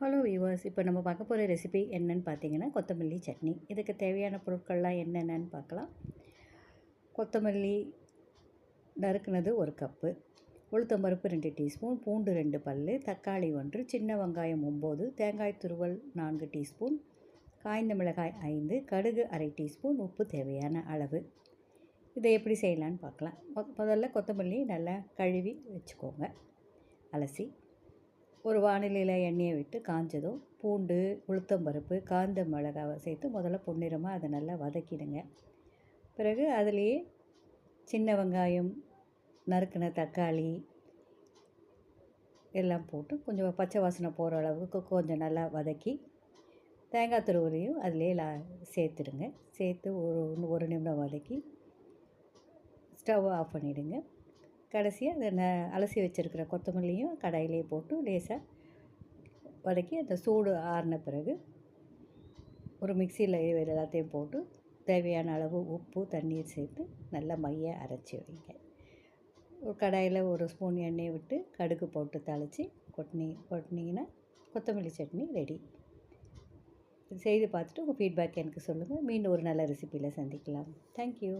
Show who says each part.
Speaker 1: Hello viewers, இப்போ நம்ம பார்க்க போகிற ரெசிபி என்னன்னு பார்த்தீங்கன்னா கொத்தமல்லி சட்னி. இதுக்கு தேவையான பொருட்கள்லாம் என்னென்னு பார்க்கலாம். கொத்தமல்லி நறுக்குனது 1 கப்பு, உளுத்தம்பருப்பு 2 டீஸ்பூன், பூண்டு 2 பல், தக்காளி 1, சின்ன வெங்காயம் 9, தேங்காய் துருவல் 4 டீஸ்பூன், காய்ந்த மிளகாய் 5, கடுகு அரை டீஸ்பூன், உப்பு தேவையான அளவு. இதை எப்படி செய்யலான்னு பார்க்கலாம். முதல்ல கொத்தமல்லி நல்லா கழுவி வச்சுக்கோங்க, அலசி. ஒரு வானிலையில் எண்ணெயை விட்டு காஞ்சதும் பூண்டு, உளுத்தம்பருப்பு, காய்ந்த மிளகாவை சேர்த்து முதல்ல பொன்னிறமாக அதை நல்லா வதக்கிடுங்க. பிறகு அதிலேயே சின்ன வெங்காயம், நறுக்கின தக்காளி எல்லாம் போட்டு கொஞ்சம் பச்சை வாசனை போகிற அளவுக்கு கொஞ்சம் நல்லா வதக்கி தேங்காய் துருவலையும் அதிலே சேர்த்துடுங்க. சேர்த்து ஒரு நிமிடம் வதக்கி ஸ்டவ் ஆஃப் பண்ணிவிடுங்க. கடைசியாக அதை அலசி வச்சுருக்கிற கொத்தமல்லியும் கடாயிலே போட்டு லேசாக வதக்கி அந்த சூடு ஆறின பிறகு ஒரு மிக்சியில் எல்லாத்தையும் போட்டு தேவையான அளவு உப்பு, தண்ணீர் சேர்த்து நல்லா மைய அரைச்சி வைங்க. ஒரு கடாயில் 1 ஸ்பூன் எண்ணெயை விட்டு கடுகு போட்டு தாளித்து கொட்டினீங்கன்னா கொத்தமல்லி சட்னி ரெடி. செய்து பார்த்துட்டு உங்கள் ஃபீட்பேக் எனக்கு சொல்லுங்கள். மீண்டும் ஒரு நல்ல ரெசிப்பியில் சந்திக்கலாம். தேங்க்யூ.